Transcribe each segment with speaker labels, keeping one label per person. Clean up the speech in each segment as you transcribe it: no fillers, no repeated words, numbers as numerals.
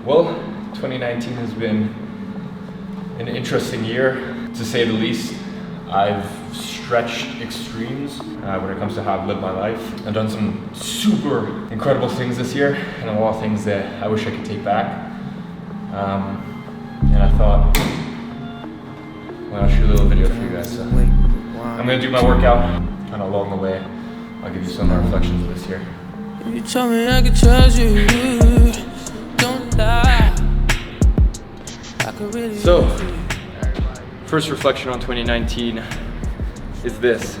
Speaker 1: Well, 2019 has been an interesting year, to say the least. I've stretched extremes when it comes to how I've lived my life. I've done some super incredible things this year, and a lot of things that I wish I could take back. And I thought, well, I'll shoot a little video for you guys. So I'm gonna do my workout, kind of along the way. I'll give you some reflections of this year.
Speaker 2: You told me I could trust you, don't lie. I could really.
Speaker 1: So, first reflection on 2019 is this: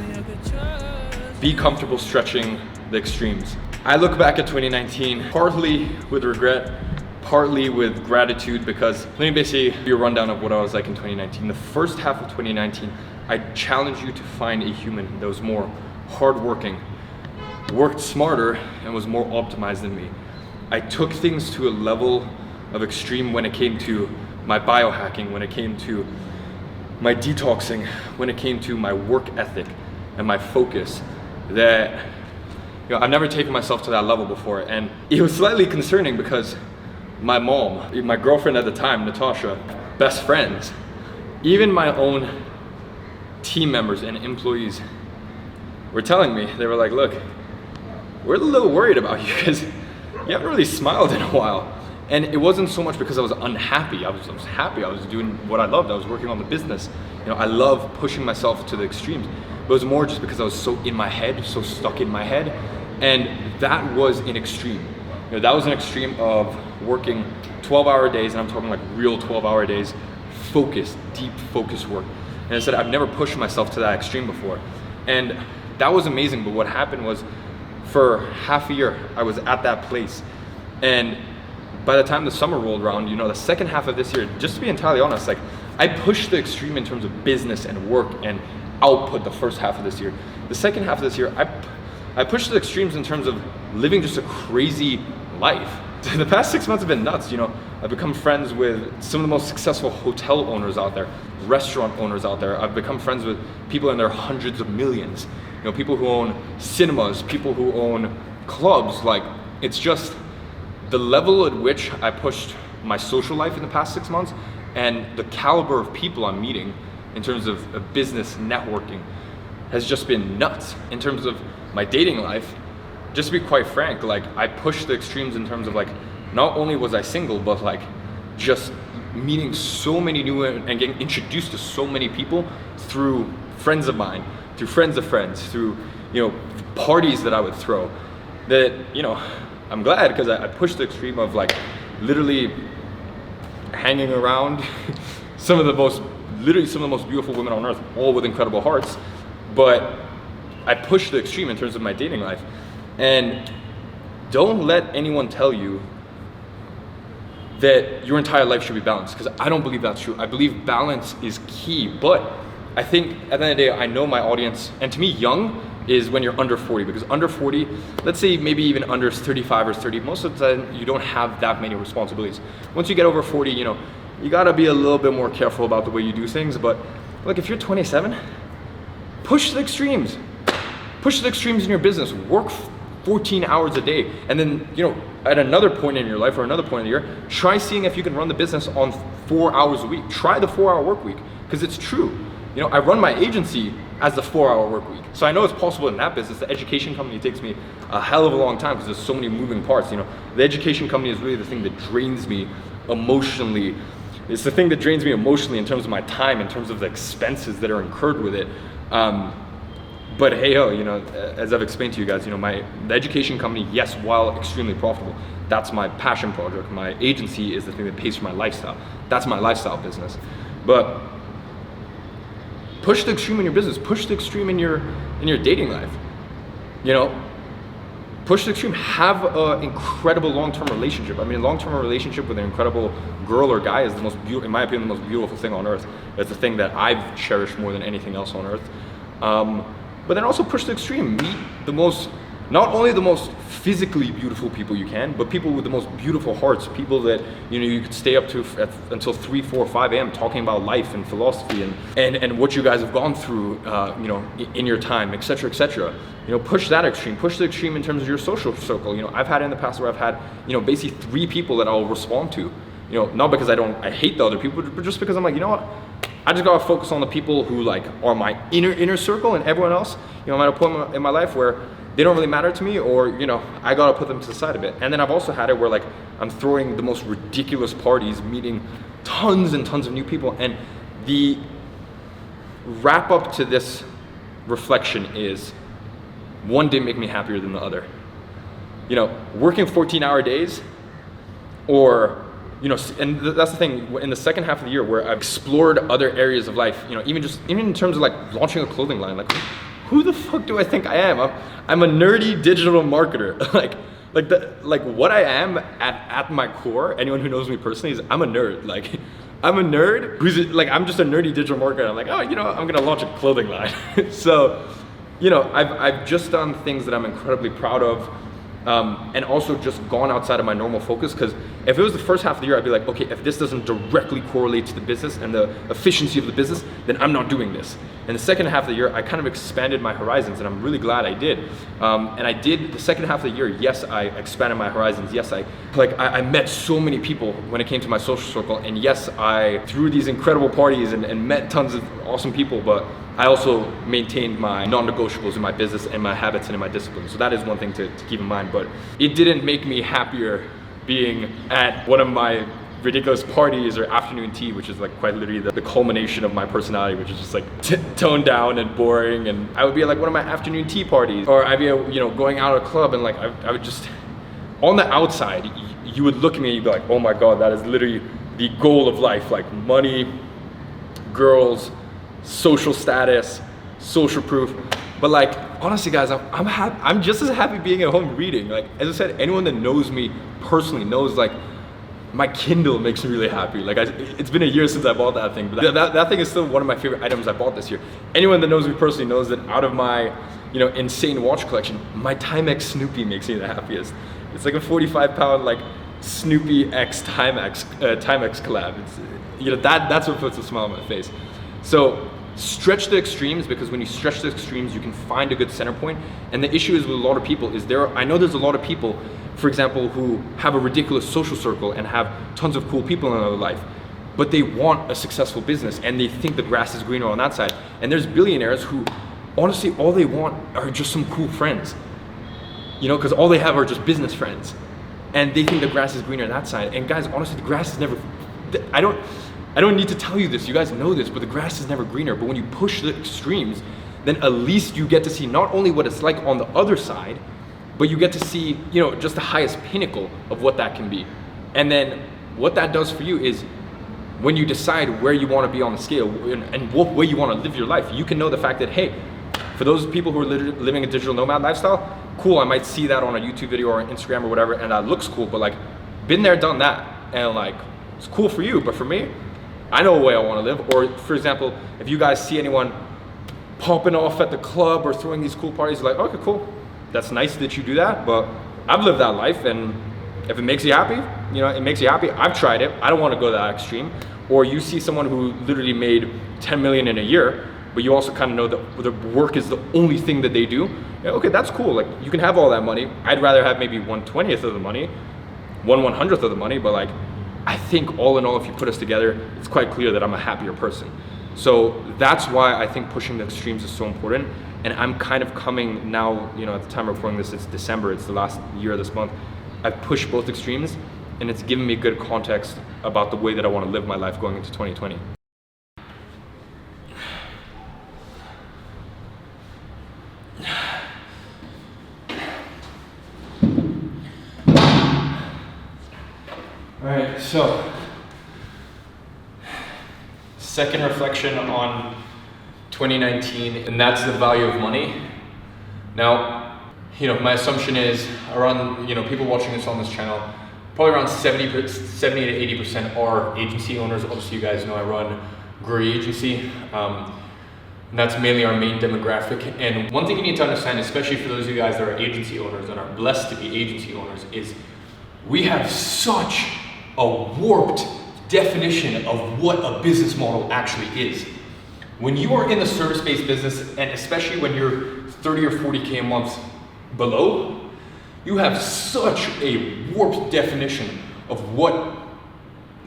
Speaker 1: be comfortable stretching the extremes. I look back at 2019 partly with regret, partly with gratitude, because let me basically give you a rundown of what I was like in 2019. The first half of 2019, I challenged you to find a human that was more hardworking, worked smarter, and was more optimized than me. I took things to a level of extreme when it came to my biohacking, when it came to my detoxing, when it came to my work ethic and my focus, that I've never taken myself to that level before. And it was slightly concerning because my mom, my girlfriend at the time, Natasha, best friends, even my own team members and employees were telling me, they were like, look, we're a little worried about you because you haven't really smiled in a while. And it wasn't so much because I was unhappy. I was happy. I was doing what I loved. I was working on the business. I love pushing myself to the extremes. But it was more just because I was so in my head, so stuck in my head. And that was an extreme. That was an extreme of working 12-hour days, and I'm talking like real 12-hour days, focused, deep focused work. And I said, I've never pushed myself to that extreme before. And that was amazing. But what happened was, for half a year, I was at that place. And by the time the summer rolled around, the second half of this year, just to be entirely honest, like I pushed the extreme in terms of business and work and output the first half of this year. The second half of this year, I pushed the extremes in terms of living just a crazy life. The past 6 months have been nuts. I've become friends with some of the most successful hotel owners out there, restaurant owners out there. I've become friends with people in their hundreds of millions. People who own cinemas, people who own clubs. Like, it's just the level at which I pushed my social life in the past 6 months, and the caliber of people I'm meeting in terms of business networking has just been nuts. In terms of my dating life, just to be quite frank, like I pushed the extremes in terms of like, not only was I single, but like just meeting so many new and getting introduced to so many people through friends of mine, through friends of friends, through parties that I would throw, that I'm glad, because I pushed the extreme of like literally hanging around some of the most beautiful women on earth, all with incredible hearts. But I pushed the extreme in terms of my dating life. And don't let anyone tell you that your entire life should be balanced, because I don't believe that's true. I believe balance is key. But I think at the end of the day, I know my audience, and to me, young is when you're under 40, because under 40, let's say maybe even under 35 or 30, most of the time you don't have that many responsibilities. Once you get over 40, you gotta be a little bit more careful about the way you do things. But look, if you're 27, push the extremes. Push the extremes in your business. Work 14 hours a day. And then, at another point in your life or another point in the year, try seeing if you can run the business on 4 hours a week. Try the 4-hour work week, because it's true. I run my agency as the 4-hour work week. So I know it's possible in that business. The education company takes me a hell of a long time because there's so many moving parts. The education company is really the thing that drains me emotionally. It's the thing that drains me emotionally in terms of my time, in terms of the expenses that are incurred with it. But hey, as I've explained to you guys, the education company, yes, while extremely profitable, that's my passion project. My agency is the thing that pays for my lifestyle. That's my lifestyle business. But push the extreme in your business. Push the extreme in your dating life. Push the extreme. Have an incredible long-term relationship. I mean, a long-term relationship with an incredible girl or guy is the most beautiful, in my opinion, the most beautiful thing on earth. It's the thing that I've cherished more than anything else on earth. But then also push the extreme. Meet not only the most physically beautiful people you can, but people with the most beautiful hearts, people that you could stay up to until 3, 4, 5 a.m. talking about life and philosophy and what you guys have gone through, in your time, etc., etc. Push that extreme. Push the extreme in terms of your social circle. I've had it in the past where I've had, basically 3 people that I'll respond to. Not because I hate the other people, but just because I'm like, you know what? I just gotta focus on the people who like are my inner circle, and everyone else, I'm at a point in my life where they don't really matter to me, or I gotta put them to the side a bit. And then I've also had it where like I'm throwing the most ridiculous parties, meeting tons and tons of new people, and the wrap up to this reflection is one didn't make me happier than the other. Working 14-hour days, or and that's the thing, in the second half of the year where I've explored other areas of life, even in terms of like launching a clothing line, like who the fuck do I think I am? I'm a nerdy digital marketer. like what I am at my core, anyone who knows me personally, is I'm a nerd. Like I'm a nerd who's like, I'm just a nerdy digital marketer. I'm like, oh, I'm gonna launch a clothing line. So, I've just done things that I'm incredibly proud of. And also just gone outside of my normal focus, because if it was the first half of the year, I'd be like, okay, if this doesn't directly correlate to the business and the efficiency of the business, then I'm not doing this. And the second half of the year, I kind of expanded my horizons, and I'm really glad I did. And I did the second half of the year. Yes, I expanded my horizons. Yes, I met so many people when it came to my social circle. And yes, I threw these incredible parties and met tons of awesome people, but I also maintained my non-negotiables in my business and my habits and in my discipline. So that is one thing to keep in mind. But it didn't make me happier being at one of my ridiculous parties or afternoon tea, which is like quite literally the culmination of my personality, which is just like toned down and boring. And I would be at like one of my afternoon tea parties, or I'd be going out at a club, and like I would just, on the outside, you would look at me and you'd be like, oh my God, that is literally the goal of life. Like money, girls, social status, social proof. But like, honestly guys, I'm just as happy being at home reading. Like, as I said, anyone that knows me personally knows like my Kindle makes me really happy. Like it's been a year since I bought that thing, but that thing is still one of my favorite items I bought this year. Anyone that knows me personally knows that out of my insane watch collection, my Timex Snoopy makes me the happiest. It's like a 45-pound like Snoopy X Timex collab. It's that's what puts a smile on my face. So stretch the extremes, because when you stretch the extremes, you can find a good center point. And the issue is with a lot of people is I know there's a lot of people, for example, who have a ridiculous social circle and have tons of cool people in their life, but they want a successful business and they think the grass is greener on that side. And there's billionaires who honestly all they want are just some cool friends, because all they have are just business friends, and they think the grass is greener on that side. And guys, honestly, the grass is never, I don't need to tell you this, you guys know this, but the grass is never greener. But when you push the extremes, then at least you get to see not only what it's like on the other side, but you get to see, just the highest pinnacle of what that can be. And then what that does for you is when you decide where you want to be on the scale and what way you want to live your life, you can know the fact that, hey, for those people who are living a digital nomad lifestyle, cool, I might see that on a YouTube video or on Instagram or whatever, and that looks cool, but like, been there, done that. And like, it's cool for you, but for me, I know a way I want to live. Or for example, if you guys see anyone popping off at the club or throwing these cool parties, you're like, okay, cool. That's nice that you do that, but I've lived that life, and if it makes you happy, it makes you happy. I've tried it. I don't want to go that extreme. Or you see someone who literally made 10 million in a year, but you also kind of know that the work is the only thing that they do. Yeah, okay, that's cool. Like, you can have all that money. I'd rather have maybe 1/20th of the money, 1/100th of the money, but like, I think all in all, if you put us together, it's quite clear that I'm a happier person. So that's why I think pushing the extremes is so important. And I'm kind of coming now, at the time of recording this, it's December, it's the last year of this month. I've pushed both extremes, and it's given me good context about the way that I want to live my life going into 2020. All right, so second reflection on 2019, and that's the value of money. Now, my assumption is around, people watching this on this channel, probably around 70 to 80% are agency owners. Obviously, you guys know I run GrowYourAgency. And that's mainly our main demographic. And one thing you need to understand, especially for those of you guys that are agency owners and are blessed to be agency owners, is we have such a warped definition of what a business model actually is. When you are in the service-based business, and especially when you're 30 or 40K a month below, you have such a warped definition of what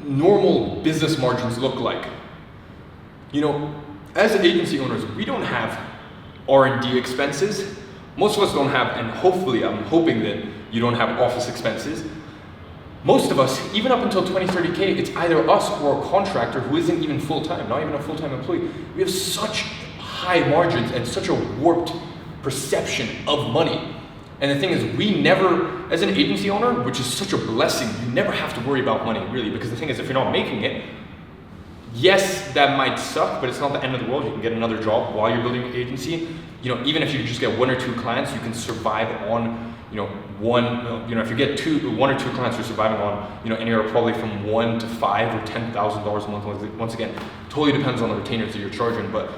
Speaker 1: normal business margins look like. You know, as agency owners, we don't have R&D expenses. Most of us don't have, and hopefully I'm hoping that you don't have office expenses. Most of us, even up until 20, 30K, it's either us or a contractor who isn't even full-time, not even a full-time employee. We have such high margins and such a warped perception of money. And the thing is, we never, as an agency owner, which is such a blessing, you never have to worry about money, really, because the thing is, if you're not making it, yes, that might suck, but it's not the end of the world. You can get another job while you're building an agency. You know, even if you just get 1 or 2 clients, you can survive on, you know, if you get 1 or 2 clients, you're surviving on, you know, anywhere probably from $1,000 to $5,000 or $10,000 a month. Once again, totally depends on the retainers that you're charging. But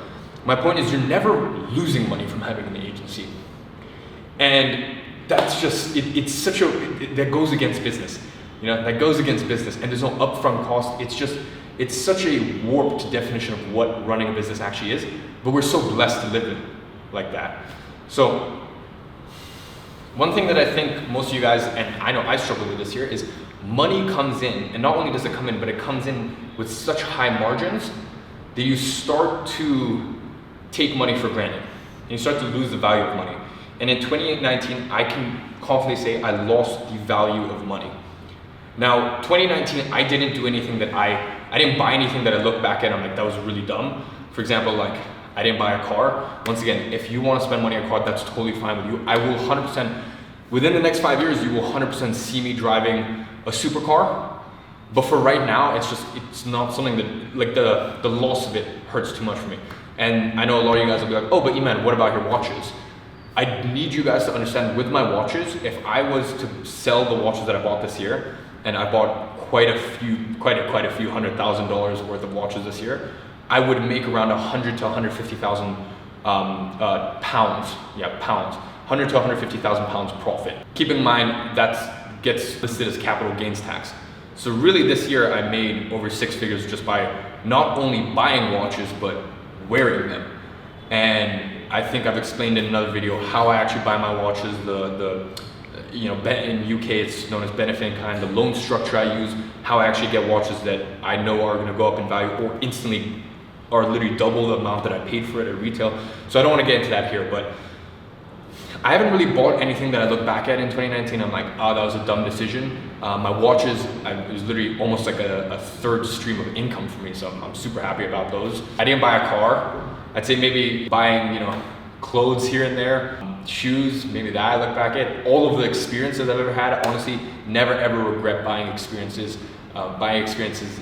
Speaker 1: my point is, you're never losing money from having an agency, and that's just it's such a that goes against business. You know, that goes against business, and there's no upfront cost. It's such a warped definition of what running a business actually is, but we're so blessed to live in like that. So one thing that I think most of you guys, and I know I struggle with this here, is money comes in, and not only does it come in, but it comes in with such high margins that you start to take money for granted, and you start to lose the value of money. And in 2019, I can confidently say I lost the value of money. Now, 2019, I didn't do anything that I didn't buy anything that I look back at and I'm like, that was really dumb. For example, like, I didn't buy a car. Once again, if you want to spend money on a car, that's totally fine with you. I will 100%, within the next 5 years, you will 100% see me driving a supercar. But for right now, it's not something that, like, the loss of it hurts too much for me. And I know a lot of you guys will be like, oh, but Iman, what about your watches? I need you guys to understand, with my watches, if I was to sell the watches that I bought this year, and I bought quite a few $100,000 worth of watches this year, I would make around 100 to 150,000 pounds. Yeah, pounds. 100 to 150,000 pounds profit. Keep in mind that gets listed as capital gains tax. So really, this year I made over 6 figures just by not only buying watches but wearing them. And I think I've explained in another video how I actually buy my watches. You know, in UK it's known as benefit in kind, the loan structure I use, how I actually get watches that I know are going to go up in value or instantly are literally double the amount that I paid for it at retail. So I don't want to get into that here, but I haven't really bought anything that I look back at in 2019. I'm like, oh, that was a dumb decision. My watches, it was literally almost like a third stream of income for me, so I'm super happy about those. I didn't buy a car. I'd say maybe buying, you know, clothes here and there, shoes, maybe that I look back at. All of the experiences I've ever had, honestly, never ever regret buying experiences. Buying experiences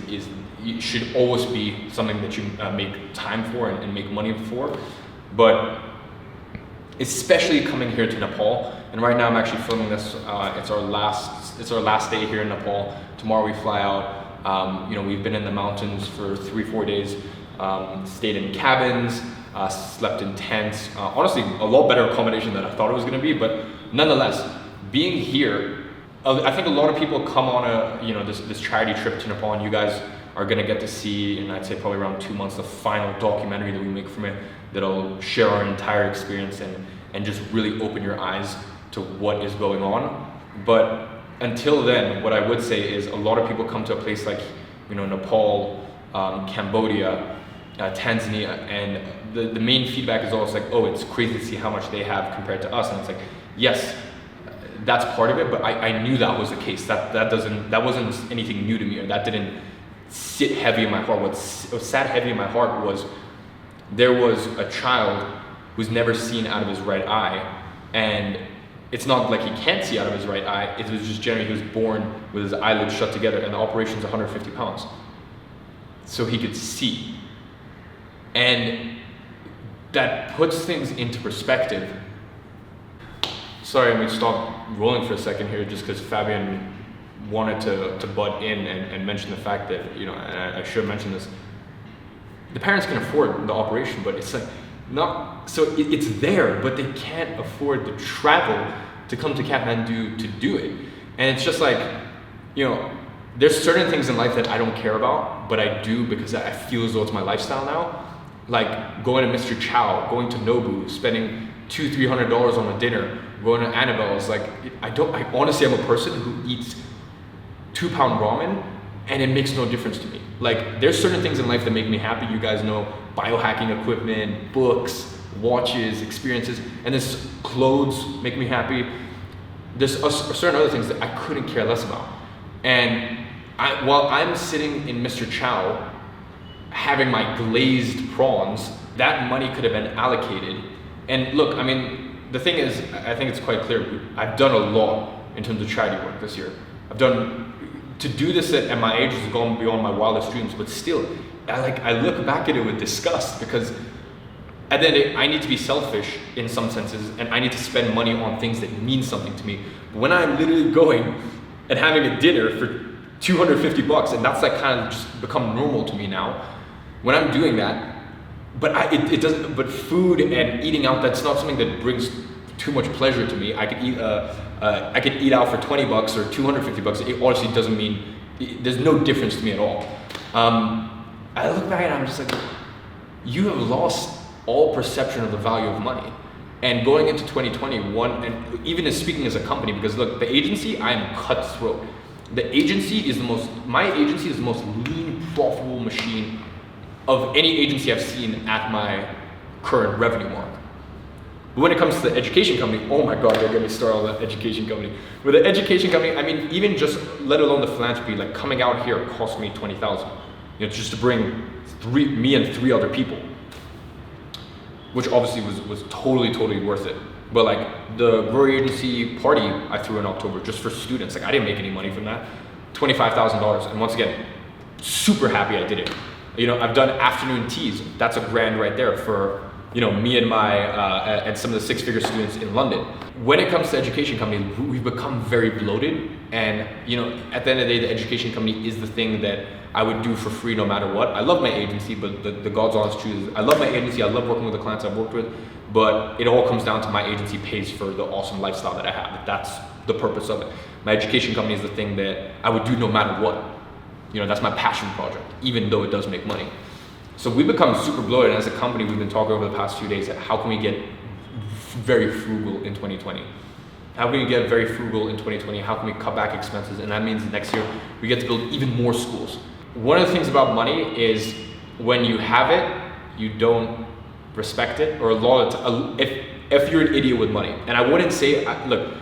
Speaker 1: should always be something that you make time for and make money for. But especially coming here to Nepal, and right now I'm actually filming this. It's our last day here in Nepal. Tomorrow we fly out. You know, we've been in the mountains for 3-4 days. Stayed in cabins, slept in tents. Honestly, a lot better accommodation than I thought it was going to be, but nonetheless, being here, I think a lot of people come on this charity trip to Nepal, and you guys are going to get to see, and I'd say probably around 2 months, the final documentary that we make from it that'll share our entire experience and just really open your eyes to what is going on. But until then, what I would say is a lot of people come to a place like, you know, Nepal, Cambodia, Tanzania, and the main feedback is always like, oh, it's crazy to see how much they have compared to us. And it's like, yes, that's part of it, but I knew that was the case. That wasn't anything new to me, or that didn't sit heavy in my heart. What sat heavy in my heart was there was a child who's never seen out of his right eye, and it's not like he can't see out of his right eye, it was just generally he was born with his eyelids shut together, and the operation's 150 pounds. So he could see. And that puts things into perspective. Sorry, I'm gonna stop rolling for a second here just because Fabian wanted to butt in and mention the fact that, you know, and I should mention this, the parents can afford the operation, but it's like, it's there, but they can't afford the travel to come to Kathmandu to do it. And it's just like, you know, there's certain things in life that I don't care about, but I do because I feel as though it's my lifestyle now. Like going to Mr. Chow, going to Nobu, spending $200-300 on a dinner, going to Annabelle's. Like I honestly am a person who eats 2-pound ramen and it makes no difference to me. Like there's certain things in life that make me happy. You guys know, biohacking equipment, books, watches, experiences, and this clothes make me happy. There's certain other things that I couldn't care less about. And while I'm sitting in Mr. Chow having my glazed prawns, that money could have been allocated. And look, I mean, the thing is, I think it's quite clear, I've done a lot in terms of charity work this year. To do this at my age has gone beyond my wildest dreams, but still, I look back at it with disgust, because at the end of the day, I need to be selfish in some senses, and I need to spend money on things that mean something to me. But when I'm literally going and having a dinner for $250, and that's like kind of just become normal to me now, when I'm doing that, it doesn't. But food and eating out, that's not something that brings too much pleasure to me. I could eat out for $20 or $250. It honestly doesn't mean, there's no difference to me at all. I look back and I'm just like, you have lost all perception of the value of money. And going into 2021, and even as speaking as a company, because look, the agency, I am cutthroat. My agency is the most lean, profitable machine of any agency I've seen at my current revenue mark. But when it comes to the education company, oh my God, they're going to start on that education company. With the education company, I mean, even just let alone the philanthropy, like coming out here cost me $20,000, you know, just to bring me and 3 other people, which obviously was totally worth it. But like the GrowYourAgency party I threw in October just for students, like I didn't make any money from that, $25,000. And once again, super happy I did it. You know, I've done afternoon teas. That's $1,000 right there for, you know, me and my and some of the 6-figure students in London. When it comes to education company, we've become very bloated, and you know, at the end of the day, the education company is the thing that I would do for free no matter what. I love my agency, but the God's honest truth is, I love my agency. I love working with the clients I've worked with, but it all comes down to my agency pays for the awesome lifestyle that I have. That's the purpose of it. My education company is the thing that I would do no matter what. You know, that's my passion project, even though it does make money. So we've become super bloated, and as a company, we've been talking over the past few days at how can we get very frugal in 2020? How can we get very frugal in 2020? How can we cut back expenses? And that means next year, we get to build even more schools. One of the things about money is when you have it, you don't respect it, or a lot of if you're an idiot with money. And I wouldn't say, look,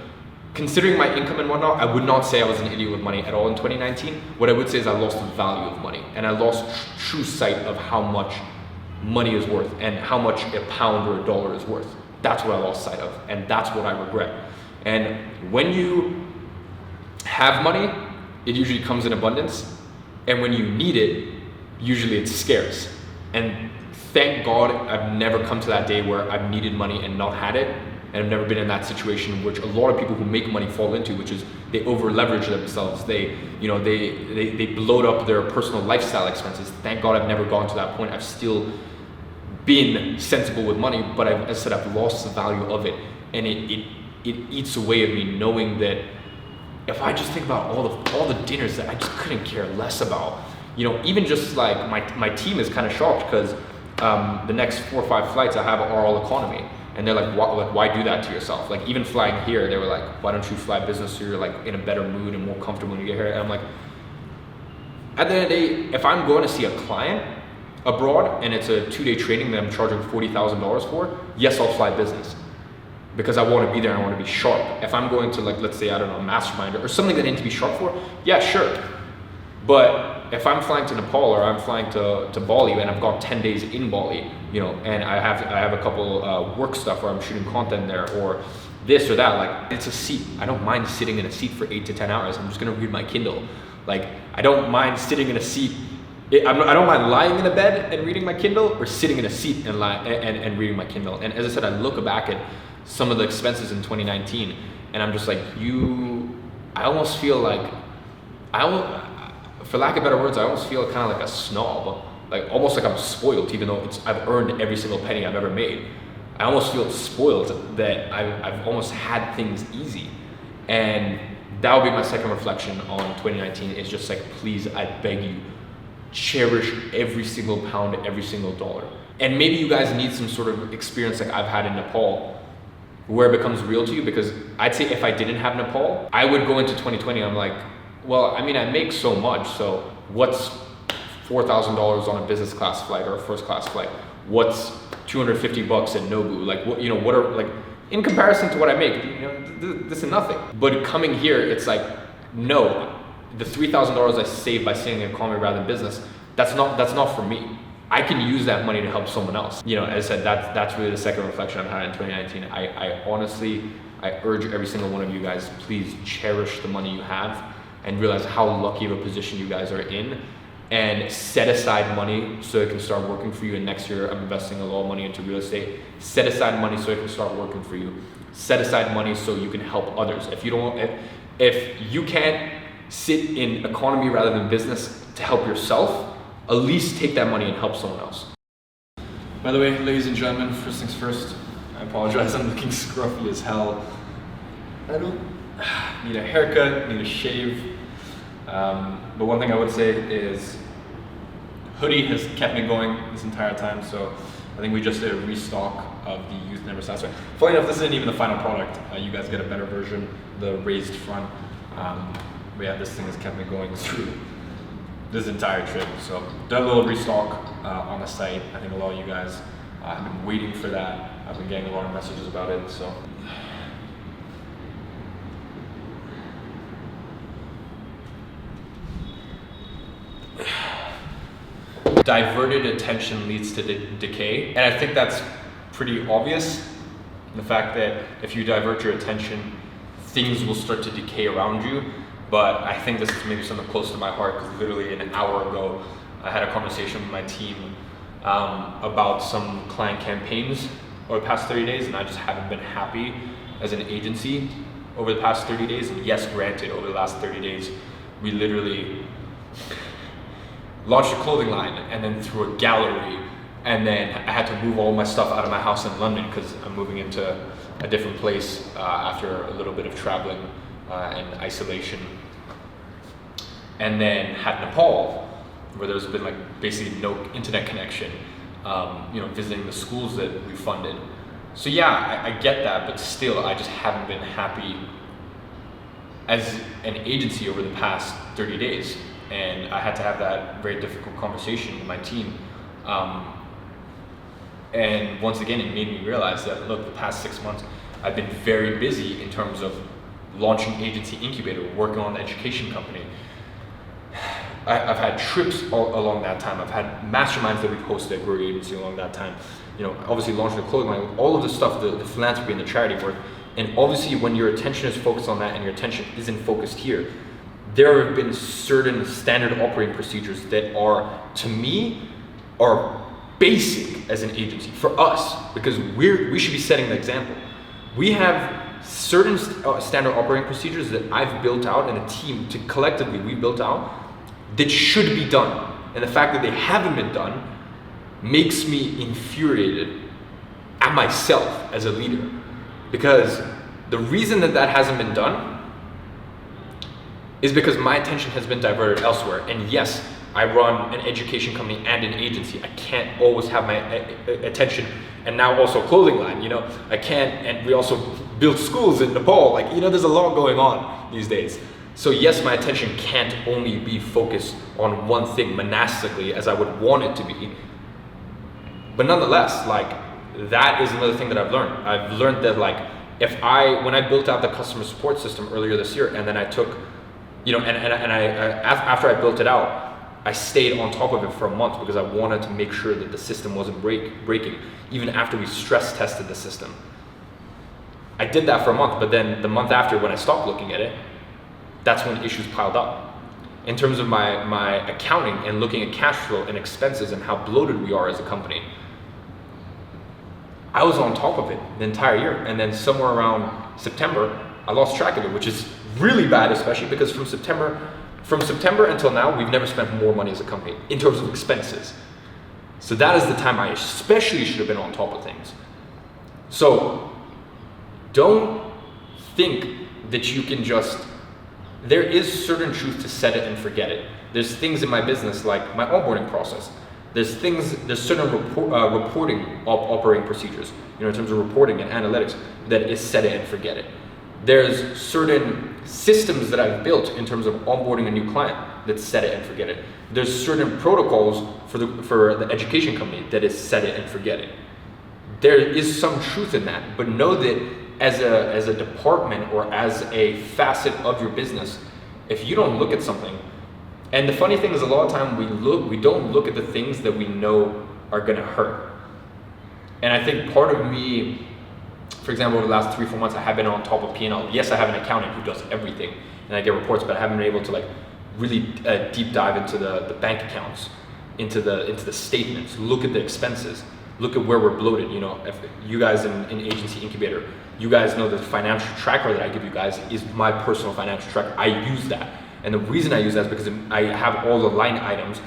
Speaker 1: considering my income and whatnot, I would not say I was an idiot with money at all in 2019. What I would say is I lost the value of money, and I lost true sight of how much money is worth and how much a pound or a dollar is worth. That's what I lost sight of, and that's what I regret. And when you have money, it usually comes in abundance, and when you need it, usually it's scarce. And thank God I've never come to that day where I've needed money and not had it. And I've never been in that situation, which a lot of people who make money fall into, which is they over leverage themselves. They bloat up their personal lifestyle expenses. Thank God I've never gone to that point. I've still been sensible with money, but as I said, I've lost the value of it, and it eats away at me knowing that if I just think about all the dinners that I just couldn't care less about. You know, even just like my team is kind of shocked because the next 4 or 5 flights I have are all economy. And they're like, why do that to yourself? Like even flying here, they were like, why don't you fly business so you're like in a better mood and more comfortable when you get here? And I'm like, at the end of the day, if I'm going to see a client abroad and it's a 2-day training that I'm charging $40,000 for, yes, I'll fly business because I want to be there and I want to be sharp. If I'm going to, like, let's say, I don't know, a mastermind or something that I need to be sharp for, yeah, sure. But if I'm flying to Nepal or I'm flying to Bali and I've got 10 days in Bali, you know, and I have a couple work stuff where I'm shooting content there or this or that, like it's a seat. I don't mind sitting in a seat for 8 to 10 hours. I'm just gonna read my Kindle. Like I don't mind sitting in a seat. I don't mind lying in a bed and reading my Kindle or sitting in a seat and reading my Kindle. And as I said, I look back at some of the expenses in 2019 and I'm just like, I almost feel like, for lack of better words, I almost feel kind of like a snob
Speaker 3: like almost like I'm spoiled, even though I've earned every single penny I've ever made. I almost feel spoiled that I've almost had things easy. And that would be my second reflection on 2019. It's just like, please, I beg you, cherish every single pound, every single dollar. And maybe you guys need some sort of experience like I've had in Nepal, where it becomes real to you, because I'd say if I didn't have Nepal, I would go into 2020, I'm like, well, I mean, I make so much, so what's $4,000 on a business class flight or a first class flight? What's $250 in Nobu? Like, what, you know, what are, like, in comparison to what I make, you know, this is nothing. But coming here, it's like, no, the $3,000 I save by staying in economy rather than business, that's not for me. I can use that money to help someone else. You know, as I said, that's really the second reflection I've had in 2019. I honestly, I urge every single one of you guys, please cherish the money you have and realize how lucky of a position you guys are in, and set aside money so it can start working for you. And next year, I'm investing a lot of money into real estate. Set aside money so it can start working for you. Set aside money so you can help others. If you can't sit in economy rather than business to help yourself, at least take that money and help someone else.
Speaker 1: By the way, ladies and gentlemen, first things first, I apologize, I'm looking scruffy as hell. I don't need a haircut, need a shave. But one thing I would say is hoodie has kept me going this entire time, so I think we just did a restock of the Youth Never Satisfied. Funny enough, this isn't even the final product. You guys get a better version, the raised front. But yeah, this thing has kept me going through this entire trip. So done a little restock on the site. I think a lot of you guys have been waiting for that. I've been getting a lot of messages about it, so. Diverted attention leads to decay. And I think that's pretty obvious. The fact that if you divert your attention, things will start to decay around you. But I think this is maybe something close to my heart, because literally an hour ago, I had a conversation with my team about some client campaigns over the past 30 days, and I just haven't been happy as an agency over the past 30 days. And yes, granted, over the last 30 days, we literally launched a clothing line and then through a gallery, and then I had to move all my stuff out of my house in London because I'm moving into a different place after a little bit of traveling and isolation. And then had Nepal, where there's been like basically no internet connection, you know, visiting the schools that we funded. So yeah, I get that, but still I just haven't been happy as an agency over the past 30 days. And I had to have that very difficult conversation with my team. And once again, it made me realize that, look, the past 6 months, I've been very busy in terms of launching Agency Incubator, working on the education company. I've had trips along that time. I've had masterminds that we've hosted at Grow Your Agency along that time. You know, obviously launching a clothing line, all of the stuff, the philanthropy and the charity work. And obviously when your attention is focused on that and your attention isn't focused here, there have been certain standard operating procedures that are, to me, are basic as an agency for us, because we should be setting the example. We have certain standard operating procedures that I've built out and a team to collectively we built out that should be done. And the fact that they haven't been done makes me infuriated at myself as a leader, because the reason that hasn't been done is because my attention has been diverted elsewhere. And yes, I run an education company and an agency. I can't always have my attention, and now also a clothing line, you know, I can't, and we also build schools in Nepal. Like, you know, there's a lot going on these days. So yes, my attention can't only be focused on one thing monastically as I would want it to be. But nonetheless, like, that is another thing that I've learned. I've learned that, like, when I built out the customer support system earlier this year, and then I took, you know, after I built it out, I stayed on top of it for a month because I wanted to make sure that the system wasn't breaking, even after we stress tested the system. I did that for a month, but then the month after, when I stopped looking at it, that's when issues piled up. In terms of my accounting and looking at cash flow and expenses and how bloated we are as a company, I was on top of it the entire year. And then somewhere around September, I lost track of it, which is really bad, especially because from September until now, we've never spent more money as a company in terms of expenses.
Speaker 3: So that is the time I especially should have been on top of things. So don't think that you can just, there is certain truth to set it and forget it. There's things in my business like my onboarding process. There's certain reporting operating procedures, in terms of reporting and analytics, that is set it and forget it. There's certain systems that I've built in terms of onboarding a new client that set it and forget it. There's certain protocols for the education company that is set it and forget it. There is some truth in that, but know that as a department or as a facet of your business, if you don't look at something, and the funny thing is a lot of time we don't look at the things that we know are gonna hurt. And I think part of me, for example, over the last 3-4 months, I have been on top of P&L. Yes, I have an accountant who does everything, and I get reports, but I haven't been able to really deep dive into the bank accounts, into the statements, look at the expenses, look at where we're bloated. If you guys in Agency Incubator, you guys know the financial tracker that I give you guys is my personal financial tracker. I use that. And the reason I use that is because I have all the line items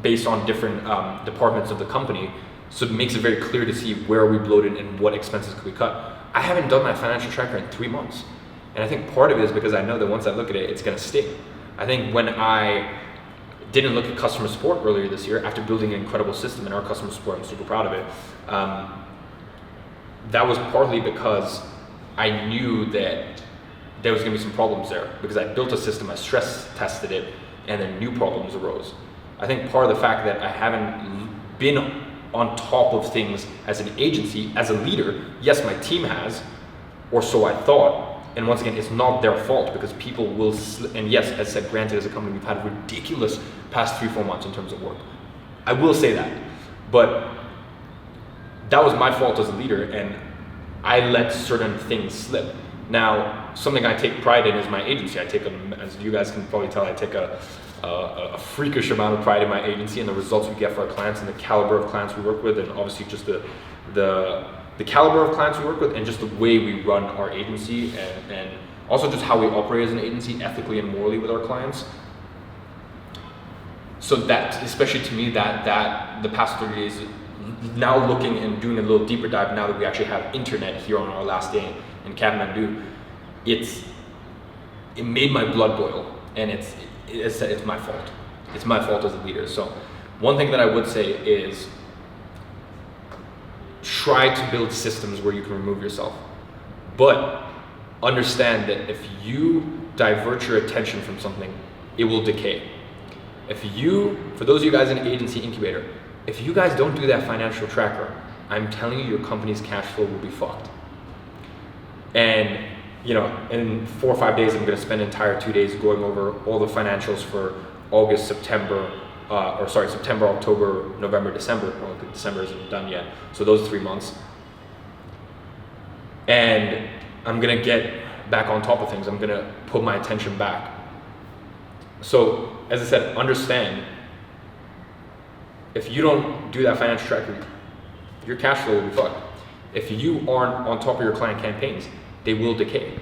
Speaker 3: based on different departments of the company. So it makes it very clear to see where we bloated and what expenses could we cut. I haven't done my financial tracker in 3 months. And I think part of it is because I know that once I look at it, it's gonna sting. I think when I didn't look at customer support earlier this year, after building an incredible system in our customer support, I'm super proud of it. That was partly because I knew that there was gonna be some problems there, because I built a system, I stress tested it, and then new problems arose. I think part of the fact that I haven't been on top of things as an agency, as a leader, yes, my team has, or so I thought, and once again, it's not their fault, because people will, and yes, as I said, granted, as a company, we've had ridiculous past 3-4 months in terms of work. I will say that, but that was my fault as a leader, and I let certain things slip. Now, something I take pride in is my agency. As you guys can probably tell, I take a freakish amount of pride in my agency and the results we get for our clients and the caliber of clients we work with, and obviously just the caliber of clients we work with and just the way we run our agency, and also just how we operate as an agency ethically and morally with our clients. So that, especially to me, that the past 30 days, now looking and doing a little deeper dive, now that we actually have internet here on our last day in Kathmandu, it made my blood boil, and it's my fault. It's my fault as a leader. So one thing that I would say is try to build systems where you can remove yourself, but understand that if you divert your attention from something, it will decay. For those of you guys in Agency Incubator, if you guys don't do that financial tracker, I'm telling you, your company's cash flow will be fucked. And in 4 or 5 days, I'm gonna spend entire 2 days going over all the financials for September, October, November, December. Well, December isn't done yet. So those 3 months. And I'm gonna get back on top of things. I'm gonna put my attention back. So, as I said, understand, if you don't do that financial tracker, your cash flow will be fucked. If you aren't on top of your client campaigns, they will decay.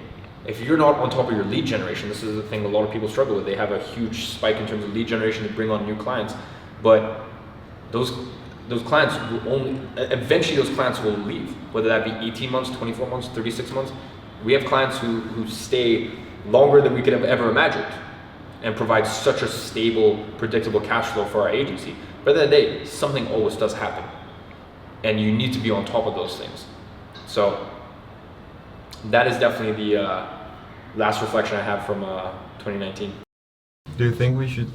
Speaker 3: If you're not on top of your lead generation, this is the thing a lot of people struggle with. They have a huge spike in terms of lead generation to bring on new clients, but those clients will eventually those clients will leave, whether that be 18 months, 24 months, 36 months. We have clients who stay longer than we could have ever imagined and provide such a stable, predictable cash flow for our agency. But at the end of the day, something always does happen, and you need to be on top of those things. So that is definitely the last reflection I have from 2019.
Speaker 4: Do you think we should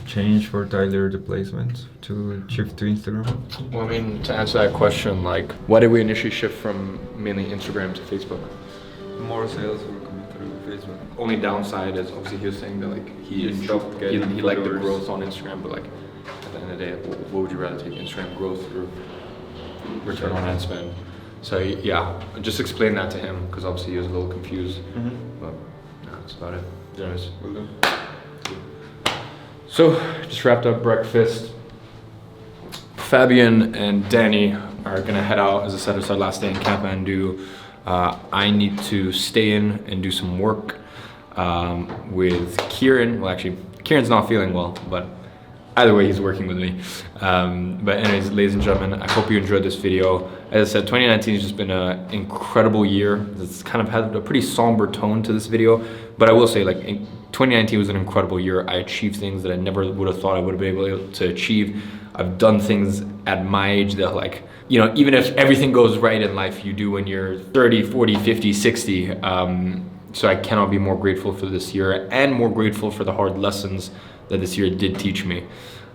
Speaker 4: change for Tyler the placement to shift to Instagram?
Speaker 1: Well, I mean, to answer that question, why did we initially shift from mainly Instagram to Facebook?
Speaker 4: More sales were coming through Facebook.
Speaker 1: Only downside is obviously he was saying that he liked the growth on Instagram, but at the end of the day, what would you rather take, Instagram growth or return on ad spend? So yeah, just explain that to him, because obviously he was a little confused. But no, that's about it. Anyways, we'll do. So just wrapped up breakfast. Fabian and Danny are gonna head out. As I said, it's our last day in Kathmandu. I need to stay in and do some work with Kieran. Well, actually, Kieran's not feeling well, but
Speaker 3: Either way, he's working with me. But anyways, ladies and gentlemen, I hope you enjoyed this video. As I said, 2019 has just been an incredible year. It's kind of had a pretty somber tone to this video, but I will say, like, 2019 was an incredible year. I achieved things that I never would have thought I would have been able to achieve. I've done things at my age that, like, you know, even if everything goes right in life, you do when you're 30, 40, 50, 60. So I cannot be more grateful for this year, and more grateful for the hard lessons that this year did teach me.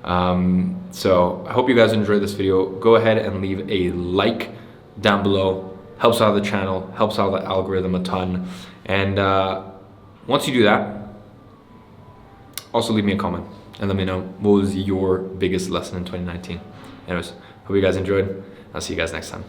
Speaker 3: So I hope you guys enjoyed this video. Go ahead and leave a like down below. Helps out the channel, helps out the algorithm a ton. And once you do that, also leave me a comment and let me know what was your biggest lesson in 2019. Anyways, hope you guys enjoyed. I'll see you guys next time.